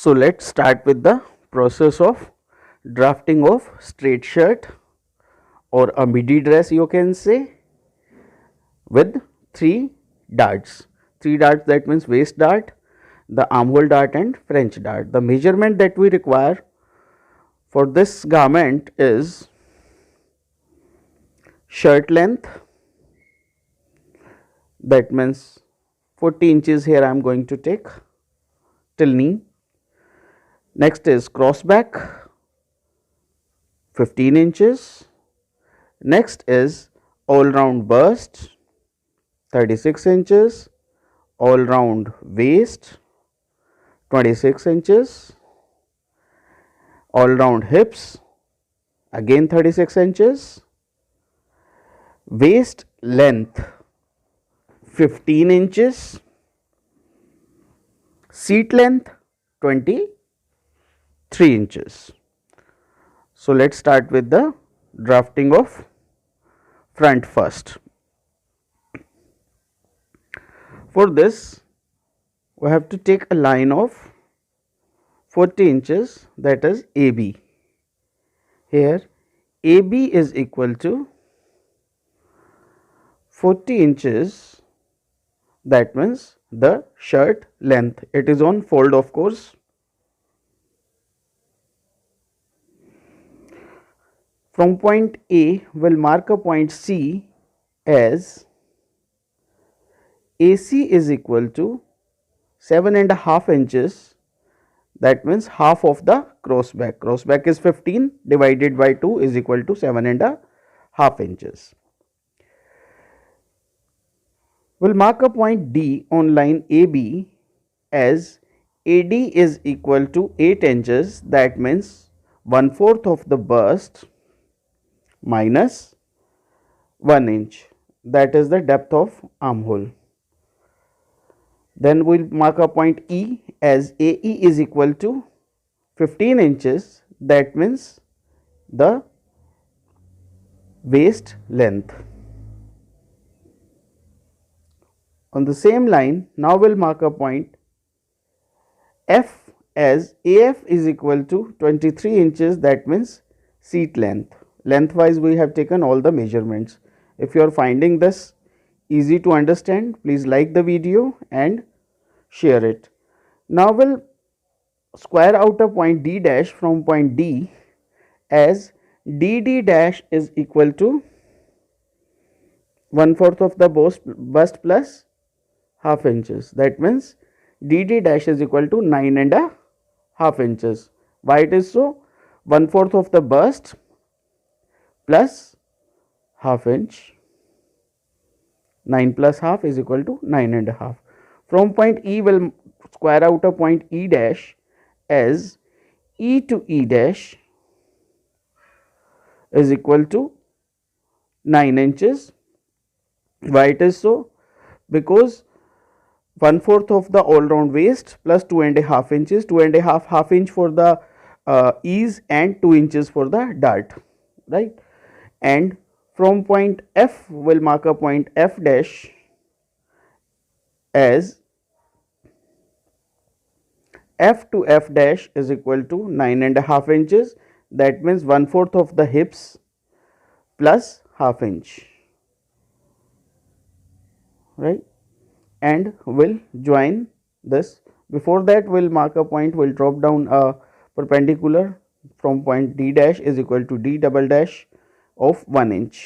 So let's start with the process of drafting of straight shirt or a midi dress, you can say, with three darts. Three darts, that means waist dart, the armhole dart and French dart. The measurement that we require for this garment is shirt length, that means 40 inches here I am going to take till knee. Next is cross back 15 inches. Next is all round bust 36 inches, all round waist 26 inches, all round hips again 36 inches, waist length 15 inches, seat length 23 inches. So let's start with the drafting of front first. For this we have to take a line of 40 inches, that is AB. Here AB is equal to 40 inches, that means the shirt length. It is on fold, of course. From point A we'll mark a point C as AC is equal to 7.5 inches, that means half of the cross back. Cross back is 15 divided by 2 is equal to 7.5 inches. We'll mark a point D on line AB as AD is equal to 8 inches, that means 1/4 of the bust minus 1 inch, that is the depth of armhole. Then we will mark a point E as AE is equal to 15 inches, that means the waist length. On the same line, now we will mark a point F as AF is equal to 23 inches, that means seat length. Lengthwise we have taken all the measurements. If you are finding this easy to understand, please like the video and share it. Now we will square out a point D dash from point D as DD dash is equal to 1/4 of the bust plus half inches, that means DD dash is equal to 9.5 inches. Why it is so? 1/4 of the bust plus half inch, 9 plus half is equal to 9.5. From point E we will square out a point E dash as E to E dash is equal to 9 inches. Why it is so? Because 1/4 of the all round waist plus 2.5 inches, 2.5 half inch for the ease and 2 inches for the dart, right? And from point F we will mark a point F dash as F to F dash is equal to 9.5 inches, that means 1/4 of the hips plus half inch, right? And we'll join this. Before that we'll mark a point, we'll drop down a perpendicular from point D dash is equal to D double dash of 1 inch,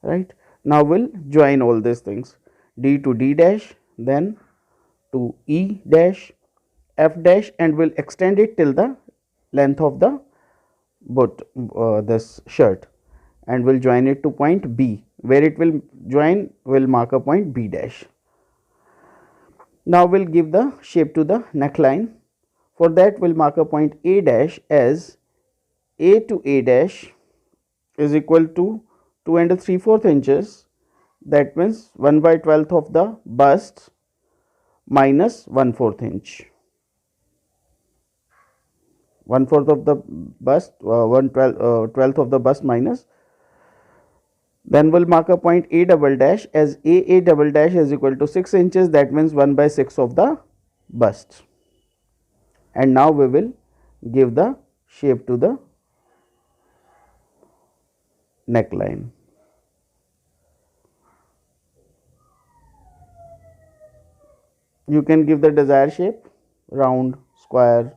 right? Now we'll join all these things, D to D dash, then to E dash, F dash, and we'll extend it till the length of the this shirt, and we'll join it to point B. Where it will join, we'll mark a point B dash. Now we'll give the shape to the neckline. For that we'll mark a point A dash as A to A dash is equal to 2 3/4 inches, that means 1/12 of the bust minus 1/4 inch. 1/4 of the bust, 1/12 of the bust minus. Then we'll mark a point A double dash as A double dash is equal to 6 inches, that means 1/6 of the bust. and now we will give the shape to the neckline. You can give the desired shape, round, square,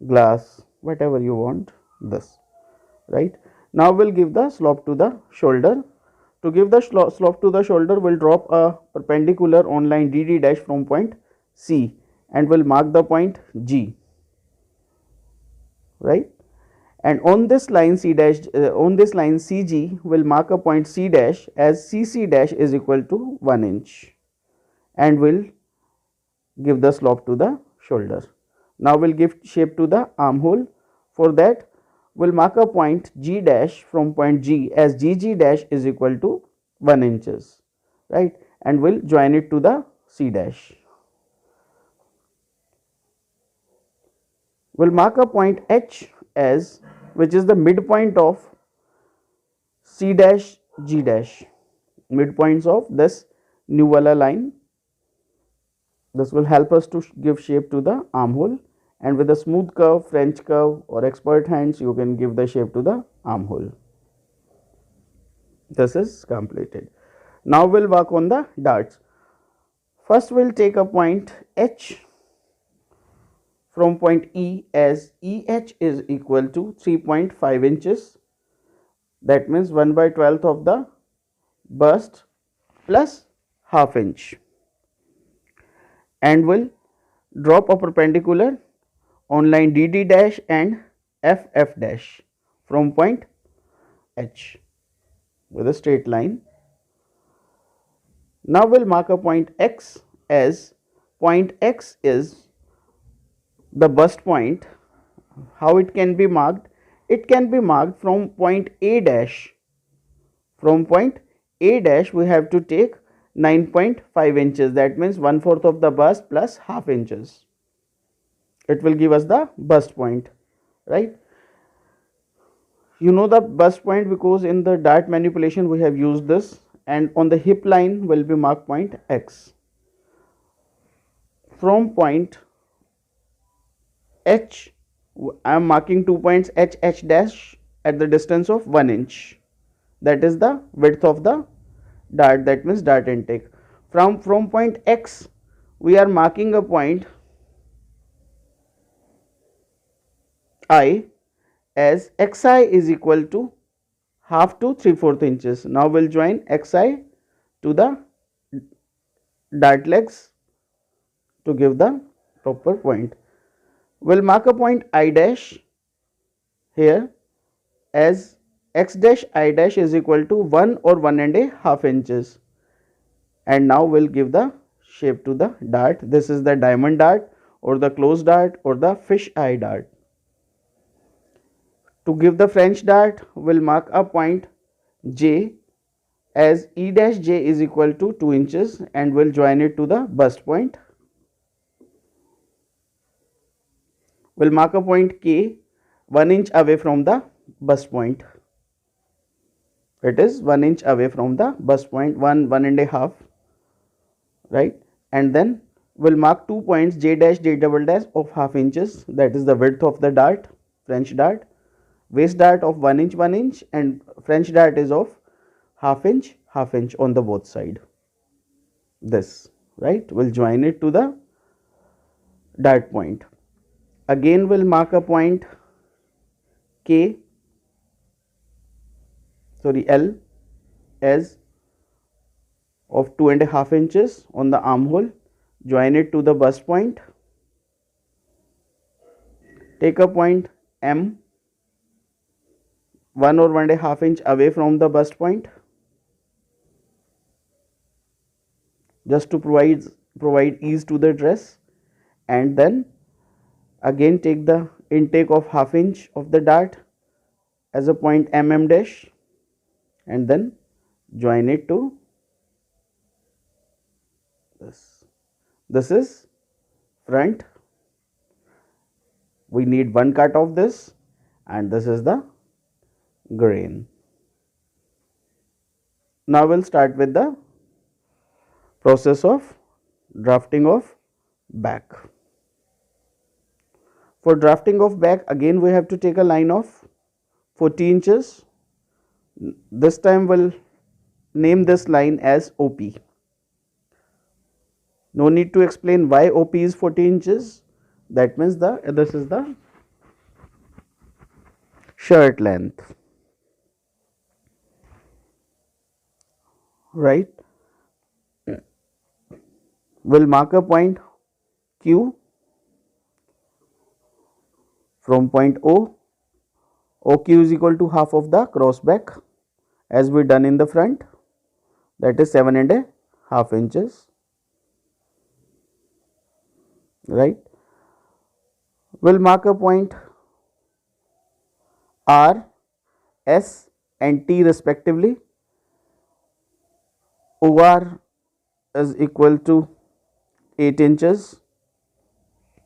glass, whatever you want, this, right. Now we'll give the slope to the shoulder. To give the slope to the shoulder, we'll drop a perpendicular on line DD dash from point C and we'll mark the point G, right. And on this line C dash, on this line CG, we'll mark a point C dash as CC dash is equal to 1 inch and we'll give the slope to the shoulder. Now we'll give shape to the armhole. For that, we'll mark a point G dash from point G as GG dash is equal to 1 inches, right, and we'll join it to the C dash. We'll mark a point H as, which is the midpoint of C dash G dash, midpoints of this new wala line. This will help us to give shape to the armhole, and with a smooth curve, French curve or expert hands, you can give the shape to the armhole. This is completed. Now we'll work on the darts. First we'll take a point H from point E as EH is equal to 3.5 inches. That means 1/12 of the bust plus half inch. And will drop a perpendicular on line DD dash and FF dash from point H with a straight line. Now we'll mark a point X as point X is the bust point. How it can be marked? It can be marked from point A dash. From point A dash we have to take 9.5 inches, that means 1/4 of the bust plus half inches. It will give us the bust point, right. You know the bust point because in the dart manipulation we have used this, and on the hip line will be marked point X. From point H, I am marking 2 points H dash at the distance of 1 inch. That is the width of the dart, that means dart intake. From point X, we are marking a point I as XI is equal to half to 3/4 inches. Now we'll join XI to the dart legs to give the proper point. We'll mark a point I dash here as X dash I dash is equal to 1 or 1.5 inches, and now we'll give the shape to the dart. This is the diamond dart or the closed dart or the fish eye dart. To give the French dart, we'll mark a point J as E dash J is equal to 2 inches and we'll join it to the bust point. We'll mark a point K 1 inch away from the bust point. It is 1 inch away from the bust point, 1.5, right, and then we'll mark 2 points J dash J double dash of half inches, that is the width of the dart, French dart. Waist dart of 1 inch and French dart is of half inch on the both side. This, right, we'll join it to the dart point. Again we'll mark a point L as of 2.5 inches on the armhole, join it to the bust point. Take a point M 1 or 1.5 inch away from the bust point, just to provide ease to the dress, and then again take the intake of half inch of the dart as a point MM dash and then join it to this. This is front. We need one cut of this, and this is the grain. Now we'll start with the process of drafting of back. For drafting of back, again we have to take a line of 40 inches. This time we'll name this line as OP. No need to explain why OP is 40 inches. That means this is the shirt length, right? We'll mark a point Q from point O. OQ is equal to half of the cross back as we done in the front, that is 7.5 inches, right? We'll mark a point R, S and T respectively. OR is equal to 8 inches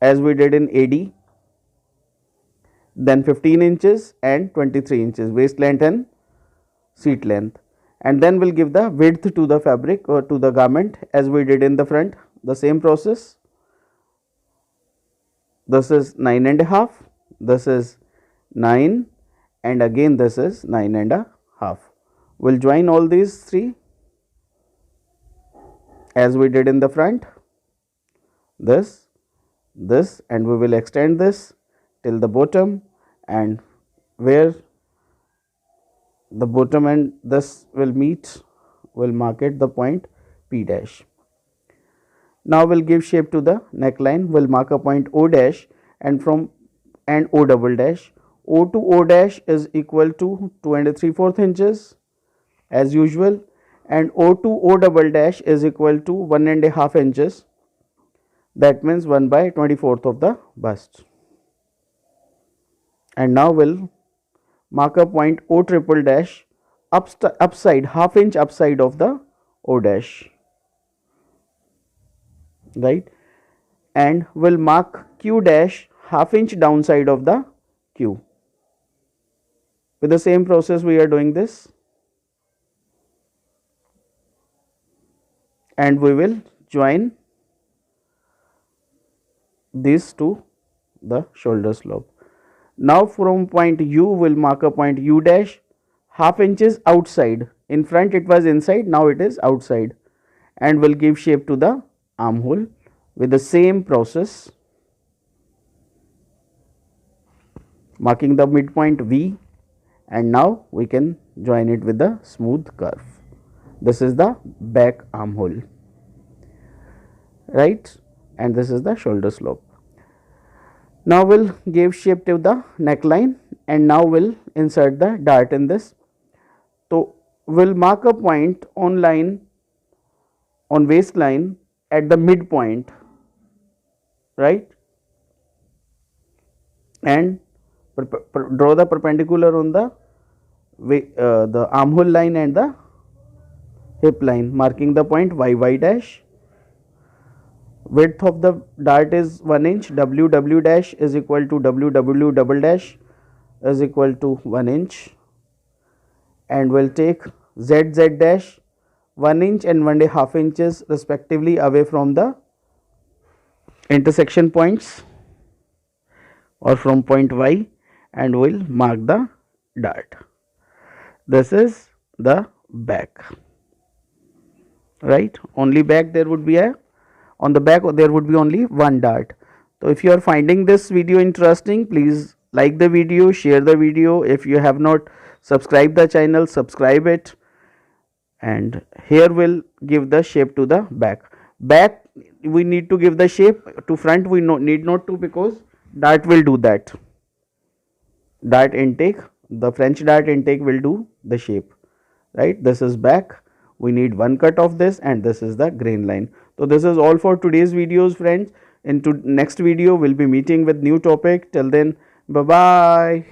as we did in AD, then 15 inches and 23 inches waist length and seat length, and then we'll give the width to the fabric or to the garment as we did in the front, the same process. This is 9.5, this is 9 and again this is 9.5. We'll join all these three as we did in the front, this and we will extend this till the bottom, and where the bottom and this will meet, we'll mark it the point P dash. Now we'll give shape to the neckline. We'll mark a point O dash and O double dash. O to O dash is equal to 2 3/4 inches as usual, and O to O double dash is equal to 1.5 inches. That means 1/24 of the bust. And now we'll mark a point O triple dash upside, half inch upside of the O dash, right? And we'll mark Q dash half inch downside of the Q. With the same process we are doing this, and we will join these to the shoulder slope. Now from point U we'll mark a point U dash half inches outside. In front it was inside, now it is outside, and we'll give shape to the armhole with the same process, marking the midpoint V, and now we can join it with the smooth curve. This is the back armhole, right? And this is the shoulder slope. Now we'll give shape to the neckline, and now we'll insert the dart in this. So we'll mark a point on waistline at the midpoint, right? And draw the perpendicular on the armhole line and the hip line, marking the point YY dash. Width of the dart is 1 inch. WW dash is equal to WW double dash is equal to 1 inch, and we'll take ZZ dash 1 inch and 1.5 inches respectively away from the intersection points or from point Y, and we'll mark the dart. This is the back, right? Only back there would be on the back there would be only one dart. So if you are finding this video interesting, please like the video, share the video. If you have not subscribed the channel, subscribe it. And here we'll give the shape to the back. Back we need to give the shape, to front we need not to, because dart will do that. Dart intake, the French dart intake will do the shape, right? This is back. We need one cut of this, and this is the grain line. So this is all for today's videos, friends. Into next video we'll be meeting with new topic. Till then, bye bye.